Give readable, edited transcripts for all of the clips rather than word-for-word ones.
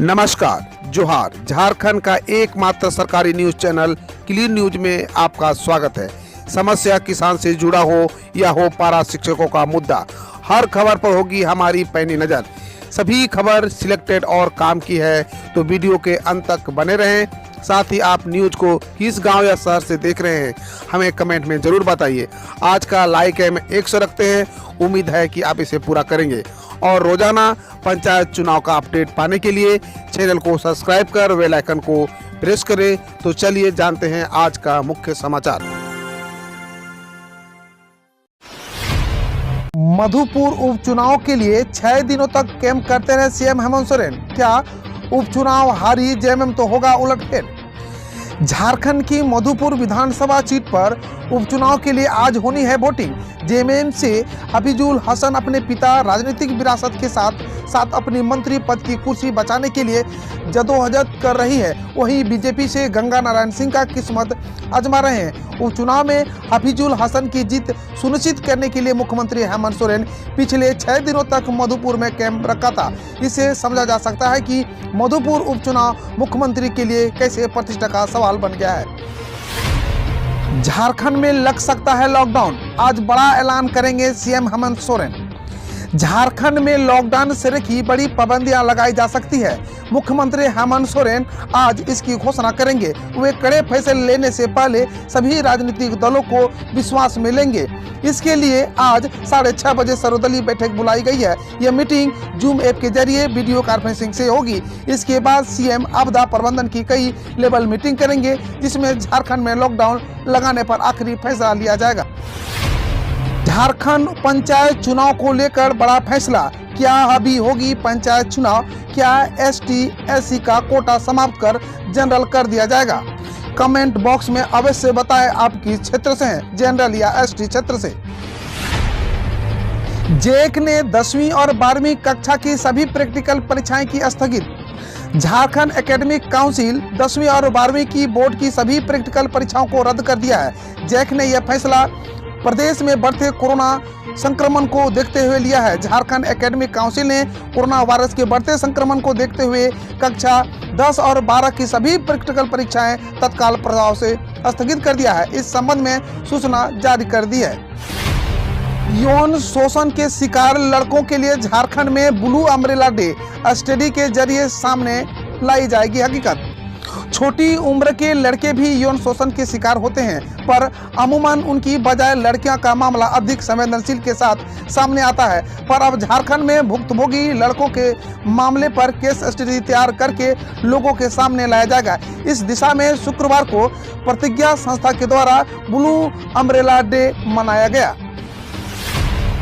नमस्कार, जोहार। झारखंड का एकमात्र सरकारी न्यूज चैनल क्लीन न्यूज में आपका स्वागत है। समस्या किसान से जुड़ा हो या हो पारा शिक्षकों का मुद्दा, हर खबर पर होगी हमारी पैनी नजर। सभी खबर सिलेक्टेड और काम की है, तो वीडियो के अंत तक बने रहें। साथ ही आप न्यूज को किस गांव या शहर से देख रहे हैं, हमें कमेंट में जरूर बताइए। आज का लाइक है 100 रखते हैं, उम्मीद है कि आप इसे पूरा करेंगे। और रोजाना पंचायत चुनाव का अपडेट पाने के लिए चैनल को सब्सक्राइब कर बेल आइकन को प्रेस करें। तो चलिए जानते हैं आज का मुख्य समाचार। मधुपुर उपचुनाव के लिए 6 दिनों तक कैंप करते रहे सीएम हेमंत सोरेन। क्या उपचुनाव हारी जेएमएम तो होगा उलटफेर? झारखंड की मधुपुर विधानसभा सीट पर उपचुनाव के लिए आज होनी है वोटिंग। जेएमएम से हफीजुल हसन अपने पिता राजनीतिक विरासत के साथ साथ अपनी मंत्री पद की कुर्सी बचाने के लिए जदोजहद कर रही है। वहीं बीजेपी से गंगा नारायण सिंह का किस्मत आजमा रहे हैं। उपचुनाव में हफीजुल हसन की जीत सुनिश्चित करने के लिए मुख्यमंत्री हेमंत सोरेन पिछले 6 दिनों तक मधुपुर में कैंप रखा था। इससे समझा जा सकता है कि मधुपुर उपचुनाव मुख्यमंत्री के लिए कैसे प्रतिष्ठा का सवाल बन गया है। झारखंड में लग सकता है लॉकडाउन, आज बड़ा ऐलान करेंगे सीएम हेमंत सोरेन। झारखंड में लॉकडाउन से रखी बड़ी पाबंदियां लगाई जा सकती है। मुख्यमंत्री हेमंत सोरेन आज इसकी घोषणा करेंगे। वे कड़े फैसले लेने से पहले सभी राजनीतिक दलों को विश्वास में लेंगे। इसके लिए आज 6:30 बजे सर्वदलीय बैठक बुलाई गई है। यह मीटिंग जूम ऐप के जरिए वीडियो कॉन्फ्रेंसिंग से होगी। इसके बाद सीएम आपदा प्रबंधन की कई लेवल मीटिंग करेंगे, जिसमें झारखंड में लॉकडाउन लगाने पर आखिरी फैसला लिया जाएगा। झारखंड पंचायत चुनाव को लेकर बड़ा फैसला, क्या अभी होगी पंचायत चुनाव? क्या एसटी एससी का कोटा समाप्त कर जनरल कर दिया जाएगा? कमेंट बॉक्स में अवश्य बताएं आप किस क्षेत्र से हैं, जनरल या एसटी क्षेत्र से। जेक ने 10वीं और 12वीं कक्षा की सभी प्रैक्टिकल परीक्षाएं की स्थगित। झारखंड एकेडमिक काउंसिल 10वीं और 12वीं की बोर्ड की सभी प्रैक्टिकल परीक्षाओं को रद्द कर दिया है। जेक ने यह फैसला प्रदेश में बढ़ते कोरोना संक्रमण को देखते हुए लिया है। झारखंड एकेडमिक काउंसिल ने कोरोना वायरस के बढ़ते संक्रमण को देखते हुए कक्षा 10 और 12 की सभी प्रैक्टिकल परीक्षाएं तत्काल प्रभाव से स्थगित कर दिया है। इस संबंध में सूचना जारी कर दी है। यौन शोषण के शिकार लड़कों के लिए झारखंड में ब्लू अम्ब्रेला डे स्टडी के जरिए सामने लाई जाएगी हकीकत। छोटी उम्र के लड़के भी यौन शोषण के शिकार होते हैं, पर अमूमन उनकी बजाय लड़कियां का मामला अधिक संवेदनशील के साथ सामने आता है। पर अब झारखंड में भुक्तभोगी लड़कों के मामले पर केस स्टडी तैयार करके लोगों के सामने लाया जाएगा। इस दिशा में शुक्रवार को प्रतिज्ञा संस्था के द्वारा ब्लू अम्ब्रेला डे मनाया गया।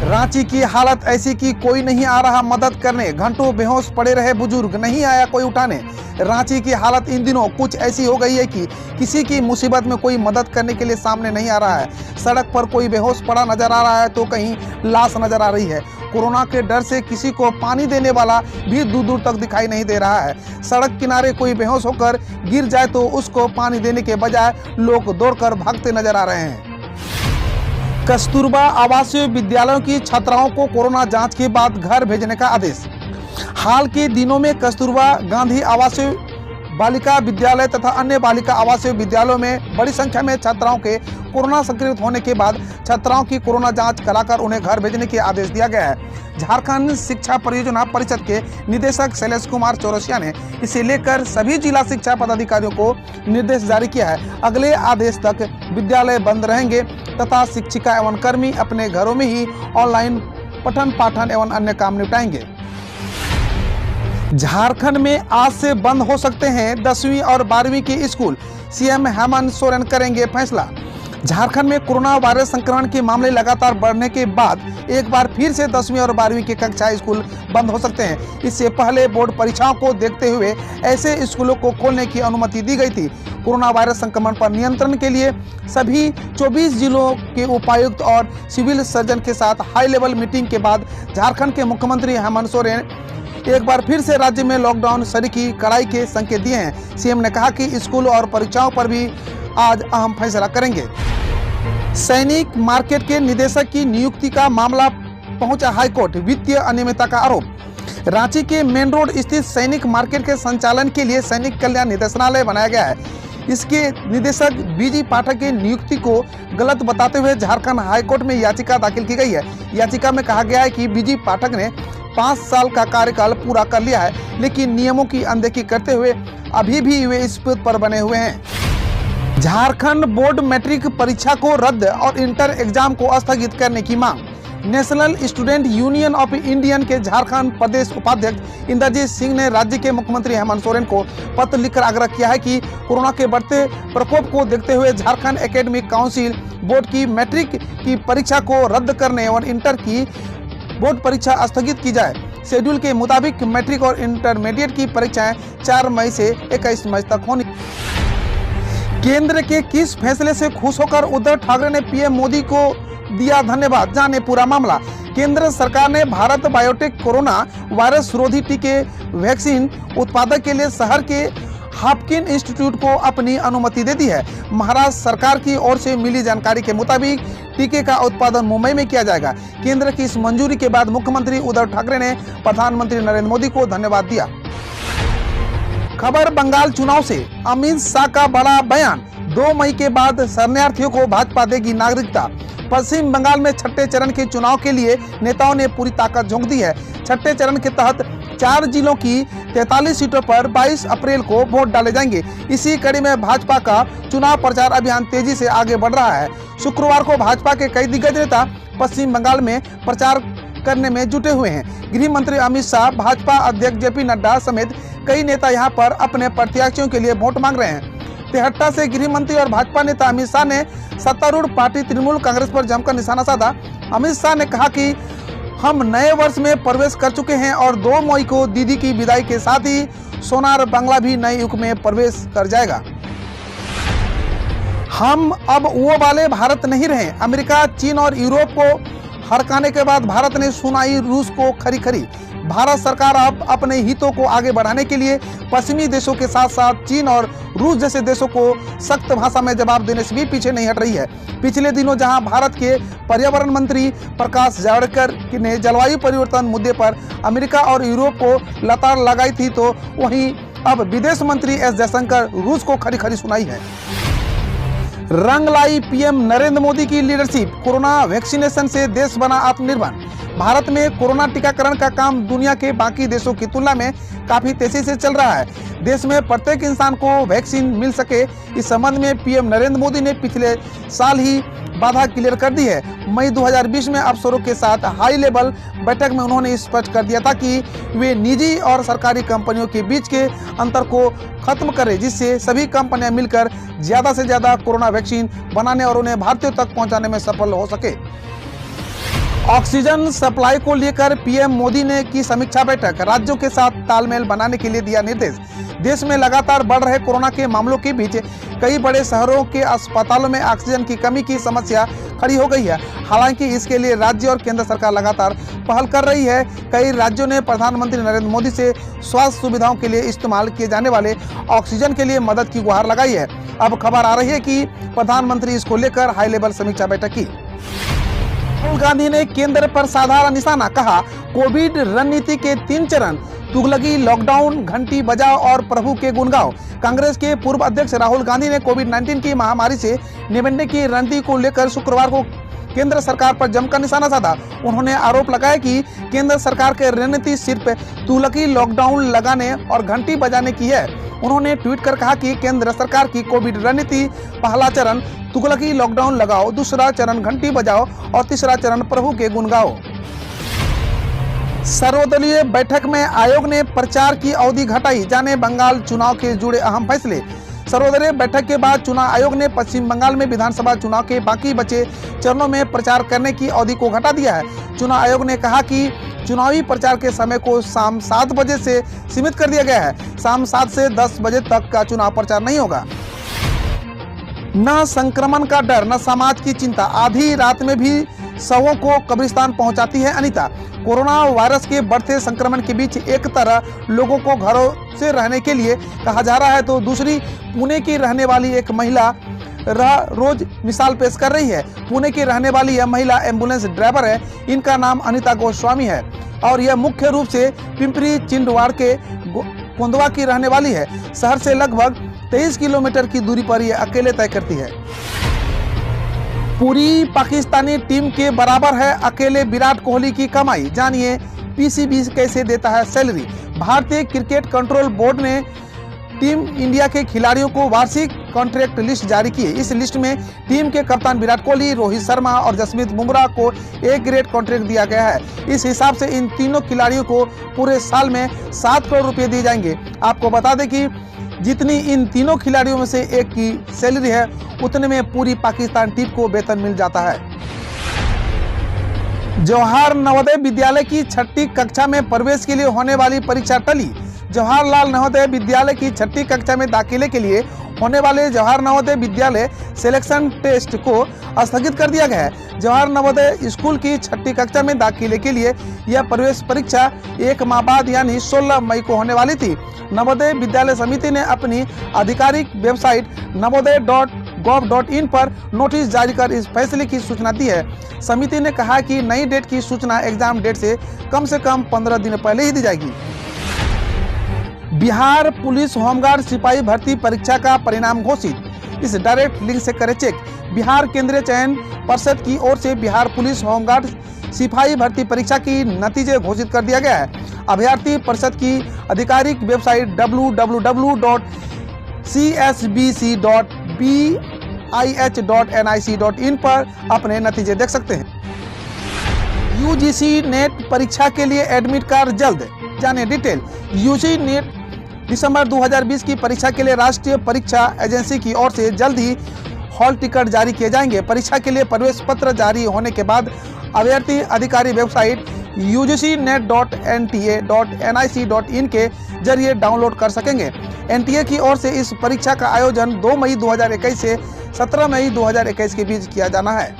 रांची की हालत ऐसी कि कोई नहीं आ रहा मदद करने, घंटों बेहोश पड़े रहे बुजुर्ग, नहीं आया कोई उठाने। रांची की हालत इन दिनों कुछ ऐसी हो गई है कि किसी की मुसीबत में कोई मदद करने के लिए सामने नहीं आ रहा है। सड़क पर कोई बेहोश पड़ा नजर आ रहा है तो कहीं लाश नजर आ रही है। कोरोना के डर से किसी को पानी देने वाला भी दूर दूर तक दिखाई नहीं दे रहा है। सड़क किनारे कोई बेहोश होकर गिर जाए तो उसको पानी देने के बजाय लोग दौड़कर भागते नजर आ रहे हैं। कस्तूरबा आवासीय विद्यालयों की छात्राओं को कोरोना जांच के बाद घर भेजने का आदेश। हाल के दिनों में कस्तूरबा गांधी आवासीय बालिका विद्यालय तथा अन्य बालिका आवासीय विद्यालयों में बड़ी संख्या में छात्राओं के कोरोना संक्रमित होने के बाद छात्राओं की कोरोना जांच कराकर उन्हें घर भेजने के आदेश दिया गया है। झारखंड शिक्षा परियोजना परिषद के निदेशक शैलेश कुमार चौरसिया ने इसे लेकर सभी जिला शिक्षा पदाधिकारियों को निर्देश जारी किया है। अगले आदेश तक विद्यालय बंद रहेंगे तथा शिक्षिका एवं कर्मी अपने घरों में ही ऑनलाइन पठन पाठन एवं अन्य काम निपटाएंगे। झारखंड में आज से बंद हो सकते हैं 10वीं और 12वीं के स्कूल, सीएम हेमंत सोरेन करेंगे फैसला। झारखंड में कोरोना वायरस संक्रमण के मामले लगातार बढ़ने के बाद एक बार फिर से 10वीं और 12वीं के कक्षा स्कूल बंद हो सकते हैं। इससे पहले बोर्ड परीक्षाओं को देखते हुए ऐसे स्कूलों को खोलने की अनुमति दी गई थी। कोरोना वायरस संक्रमण पर नियंत्रण के लिए सभी 24 जिलों के उपायुक्त और सिविल सर्जन के साथ हाई लेवल मीटिंग के बाद झारखंड के मुख्यमंत्री हेमंत सोरेन एक बार फिर से राज्य में लॉकडाउन सरी की कड़ाई के संकेत दिए हैं। सीएम ने कहा कि स्कूल और परीक्षाओं पर भी आज अहम फैसला करेंगे। सैनिक मार्केट के निदेशक की नियुक्ति का मामला पहुंचा हाईकोर्ट, वित्तीय अनियमितता का आरोप। रांची के मेन रोड स्थित सैनिक मार्केट के संचालन के लिए सैनिक कल्याण निदेशालय बनाया गया है। इसके निदेशक बीजी पाठक की नियुक्ति को गलत बताते हुए झारखंड हाईकोर्ट में याचिका दाखिल की गई है। याचिका में कहा गया है कि बीजी पाठक ने 5 साल का कार्यकाल पूरा कर लिया है, लेकिन नियमों की अनदेखी करते हुए अभी भी वे इस पद पर बने हुए हैं। झारखंड बोर्ड मैट्रिक परीक्षा को रद्द और इंटर एग्जाम को स्थगित करने की मांग। National student union of Indian के झारखंड प्रदेश उपाध्यक्ष इंद्रजीत सिंह ने राज्य के मुख्यमंत्री हेमंत सोरेन को पत्र लिखकर आग्रह किया है कि कोरोना के बढ़ते प्रकोप को देखते हुए झारखंड एकेडमिक काउंसिल बोर्ड की मैट्रिक की परीक्षा को रद्द करने और इंटर की बोर्ड परीक्षा स्थगित की जाए। शेड्यूल के मुताबिक मैट्रिक और इंटरमीडिएट की परीक्षाएं 4 मई से 21 मई तक होनी। केंद्र के किस फैसले से खुश होकर उद्धव ठाकरे ने पीएम मोदी को दिया धन्यवाद, जाने पूरा मामला। केंद्र सरकार ने भारत बायोटेक कोरोना वायरस रोधी टीके वैक्सीन उत्पादन के लिए शहर के हाफकिन इंस्टीट्यूट को अपनी अनुमति दे दी है। महाराष्ट्र सरकार की ओर से मिली जानकारी के मुताबिक टीके का उत्पादन मुंबई में किया जाएगा। केंद्र की इस मंजूरी के बाद मुख्यमंत्री उद्धव ठाकरे ने प्रधानमंत्री नरेंद्र मोदी को धन्यवाद दिया। खबर बंगाल चुनाव से, अमित शाह का बड़ा बयान, 2 मई के बाद शरणार्थियों को भाजपा देगी नागरिकता। पश्चिम बंगाल में छठे चरण के चुनाव के लिए नेताओं ने पूरी ताकत झोंक दी है। छठे चरण के तहत 4 जिलों की 43 सीटों पर 22 अप्रैल को वोट डाले जाएंगे। इसी कड़ी में भाजपा का चुनाव प्रचार अभियान तेजी से आगे बढ़ रहा है। शुक्रवार को भाजपा के कई दिग्गज नेता पश्चिम बंगाल में प्रचार करने में जुटे हुए हैं। गृह मंत्री अमित शाह, भाजपा अध्यक्ष जेपी नड्डा समेत कई नेता यहां पर अपने प्रत्याशियों के लिए वोट मांग रहे हैं। तेहट्टा से गृह मंत्री और भाजपा नेता अमित शाह ने सत्तारूढ़ पार्टी तृणमूल कांग्रेस पर जमकर निशाना साधा। अमित शाह ने कहा कि हम नए वर्ष में प्रवेश कर चुके हैं और 2 मई को दीदी की विदाई के साथ ही सोनार बांग्ला भी नए युग में प्रवेश कर जाएगा। हम अब वो वाले भारत नहीं रहे। अमेरिका, चीन और यूरोप को हड़काने के बाद भारत ने सुनाई रूस को खरी खरी। भारत सरकार अब अपने हितों को आगे बढ़ाने के लिए पश्चिमी देशों के साथ साथ चीन और रूस जैसे देशों को सख्त भाषा में जवाब देने से भी पीछे नहीं हट रही है। पिछले दिनों जहां भारत के पर्यावरण मंत्री प्रकाश जावड़ेकर ने जलवायु परिवर्तन मुद्दे पर अमेरिका और यूरोप को लताड़ लगाई थी, तो वहीं अब विदेश मंत्री एस जयशंकर रूस को खरी खरी सुनाई है। रंग लाई पीएम नरेंद्र मोदी की लीडरशिप, कोरोना वैक्सीनेशन से देश बना आत्मनिर्भर। भारत में कोरोना टीकाकरण का काम दुनिया के बाकी देशों की तुलना में काफी तेजी से चल रहा है। देश में प्रत्येक इंसान को वैक्सीन मिल सके, इस संबंध में पीएम नरेंद्र मोदी ने पिछले साल ही बाधा क्लियर कर दी है। मई 2020 में अफसरों के साथ हाई लेवल बैठक में उन्होंने स्पष्ट कर दिया था कि वे निजी और सरकारी कंपनियों के बीच के अंतर को खत्म करें, जिससे सभी कंपनियां मिलकर ज्यादा से ज्यादा कोरोना वैक्सीन बनाने और उन्हें भारतीयों तक पहुंचाने में सफल हो सके। ऑक्सीजन सप्लाई को लेकर पीएम मोदी ने की समीक्षा बैठक, राज्यों के साथ तालमेल बनाने के लिए दिया निर्देश। देश में लगातार बढ़ रहे कोरोना के मामलों के बीच कई बड़े शहरों के अस्पतालों में ऑक्सीजन की कमी की समस्या खड़ी हो गई है। हालांकि इसके लिए राज्य और केंद्र सरकार लगातार पहल कर रही है। कई राज्यों ने प्रधानमंत्री नरेंद्र मोदी से स्वास्थ्य सुविधाओं के लिए इस्तेमाल किए जाने वाले ऑक्सीजन के लिए मदद की गुहार लगाई है। अब खबर आ रही है कि प्रधानमंत्री इसको लेकर हाई लेवल समीक्षा बैठक की। राहुल गांधी ने केंद्र पर साधा निशाना, कहा कोविड रणनीति के 3 चरण, तुगलकी, लॉकडाउन, घंटी बजाओ और प्रभु के गुण गाओ। कांग्रेस के पूर्व अध्यक्ष राहुल गांधी ने कोविड-19 की महामारी से निपटने की रणनीति को लेकर शुक्रवार को केंद्र सरकार पर जमकर निशाना साधा। उन्होंने आरोप लगाया कि केंद्र सरकार की रणनीति सिर्फ तुगलकी, लॉकडाउन लगाने और घंटी बजाने की है। उन्होंने ट्वीट कर कहा कि केंद्र सरकार की कोविड रणनीति, पहला चरण तुगलकी, लॉकडाउन लगाओ, दूसरा चरण घंटी बजाओ और तीसरा चरण प्रभु के गुण गाओ। सर्वदलीय बैठक में आयोग ने प्रचार की अवधि घटाई, जाने बंगाल चुनाव के जुड़े अहम फैसले। सर्वदलीय बैठक के बाद चुनाव आयोग ने पश्चिम बंगाल में विधानसभा चुनाव के बाकी बचे चरणों में प्रचार करने की अवधि को घटा दिया है। चुनाव आयोग ने कहा कि चुनावी प्रचार के समय को शाम 7 बजे से सीमित कर दिया गया है। शाम 7 से 10 बजे तक का चुनाव प्रचार नहीं होगा। न संक्रमण का डर, न समाज की चिंता, आधी रात में भी शवों को कब्रिस्तान पहुंचाती है अनीता। कोरोना वायरस के बढ़ते संक्रमण के बीच एक तरह लोगों को घरों से रहने के लिए कहा जा रहा है, तो दूसरी पुणे की रहने वाली एक महिला रोज मिसाल पेश कर रही है। पुणे की रहने वाली यह महिला एम्बुलेंस ड्राइवर है। इनका नाम अनीता गोस्वामी है। और यह मुख्य रूप से पिंपरी चिंदवाड़ा के कोंदवा की रहने वाली है। शहर से लगभग 23 किलोमीटर की दूरी पर यह अकेले तय करती है। पूरी पाकिस्तानी टीम के बराबर है अकेले विराट कोहली की कमाई। जानिए पीसीबी कैसे देता है सैलरी। भारतीय क्रिकेट कंट्रोल बोर्ड ने टीम इंडिया के खिलाड़ियों को वार्षिक कॉन्ट्रैक्ट लिस्ट जारी की है। इस लिस्ट में टीम के कप्तान विराट कोहली, रोहित शर्मा और जसप्रीत बुमराह को ए ग्रेड कॉन्ट्रैक्ट दिया गया है। इस हिसाब से इन तीनों खिलाड़ियों को पूरे साल में 7 करोड़ रुपए दिए जाएंगे। आपको बता दें कि जितनी इन तीनों खिलाड़ियों में से एक की सैलरी है, उतने में पूरी पाकिस्तान टीम को वेतन मिल जाता है। जवाहर नवोदय विद्यालय की 6ठी कक्षा में प्रवेश के लिए होने वाली परीक्षा टली। जवाहरलाल नवोदय विद्यालय की 6ठी कक्षा में दाखिले के लिए होने वाले जवाहर नवोदय विद्यालय सिलेक्शन टेस्ट को स्थगित कर दिया गया है। जवाहर नवोदय स्कूल की 6ठी कक्षा में दाखिले के लिए यह प्रवेश परीक्षा 1 माह बाद यानी 16 मई को होने वाली थी। नवोदय विद्यालय समिति ने अपनी आधिकारिक वेबसाइट navodaya.gov.in पर नोटिस जारी कर इस फैसले की सूचना दी है। समिति ने कहा कि नई डेट की सूचना एग्जाम डेट से कम 15 दिन पहले ही दी जाएगी। बिहार पुलिस होमगार्ड सिपाही भर्ती परीक्षा का परिणाम घोषित। इस डायरेक्ट लिंक से करें चेक। बिहार केंद्रीय चयन पर्षद की ओर से बिहार पुलिस होमगार्ड सिपाही भर्ती परीक्षा की नतीजे घोषित कर दिया गया है। अभ्यर्थी परिषद की आधिकारिक वेबसाइट www.csbc.bih.nic.in पर अपने नतीजे देख सकते हैं। यूजीसी नेट परीक्षा के लिए एडमिट कार्ड जल्द, जाने डिटेल। यूजीसी नेट दिसंबर 2020 की परीक्षा के लिए राष्ट्रीय परीक्षा एजेंसी की ओर से जल्द ही हॉल टिकट जारी किए जाएंगे। परीक्षा के लिए प्रवेश पत्र जारी होने के बाद अभ्यर्थी अधिकारी वेबसाइट ugcnet.nta.nic.in के जरिए डाउनलोड कर सकेंगे। एनटीए की ओर से इस परीक्षा का आयोजन 2 मई 2021 से 17 मई 2021 के बीच किया जाना है।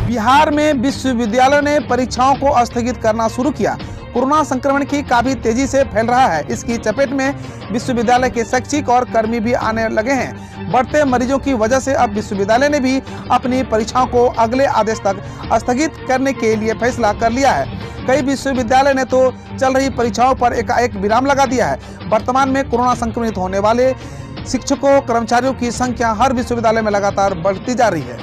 बिहार में विश्वविद्यालय ने परीक्षाओं को स्थगित करना शुरू किया। कोरोना संक्रमण की काफी तेजी से फैल रहा है। इसकी चपेट में विश्वविद्यालय के शैक्षिक और कर्मी भी आने लगे हैं। बढ़ते मरीजों की वजह से अब विश्वविद्यालय ने भी अपनी परीक्षाओं को अगले आदेश तक स्थगित करने के लिए फैसला कर लिया है। कई विश्वविद्यालय ने तो चल रही परीक्षाओं पर एकाएक विराम लगा दिया है। वर्तमान में कोरोना संक्रमित होने वाले शिक्षकों कर्मचारियों की संख्या हर विश्वविद्यालय में लगातार बढ़ती जा रही है।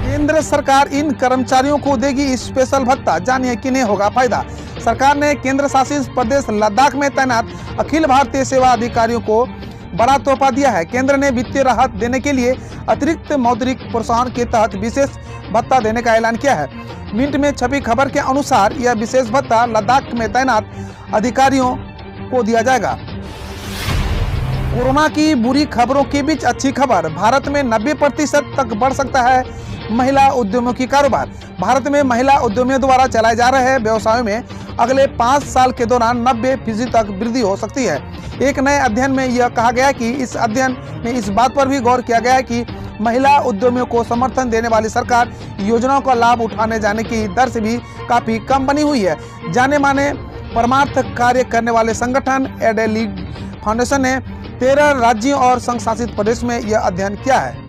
केंद्र सरकार इन कर्मचारियों को देगी स्पेशल भत्ता, जानिए किन्हें होगा फायदा। सरकार ने केंद्र शासित प्रदेश लद्दाख में तैनात अखिल भारतीय सेवा अधिकारियों को बड़ा तोहफा दिया है। केंद्र ने वित्तीय राहत देने के लिए अतिरिक्त मौद्रिक प्रोत्साहन के तहत विशेष भत्ता देने का ऐलान किया है। मिंट में छपी खबर के अनुसार यह विशेष भत्ता लद्दाख में तैनात अधिकारियों को दिया जाएगा। कोरोना की बुरी खबरों के बीच अच्छी खबर। भारत में 90% तक बढ़ सकता है महिला उद्यमियों की कारोबार। भारत में महिला उद्यमियों द्वारा चलाए जा रहे व्यवसायों में अगले 5 साल के दौरान 90% तक वृद्धि हो सकती है। एक नए अध्ययन में यह कहा गया कि इस अध्ययन में इस बात पर भी गौर किया गया है कि महिला उद्यमियों को समर्थन देने वाली सरकार योजनाओं का लाभ उठाने जाने की दर से भी काफी कम बनी हुई है। जाने माने परमार्थ कार्य करने वाले संगठन एडेलीड फाउंडेशन ने 13 राज्यों और संघ शासित प्रदेश में यह अध्ययन किया है।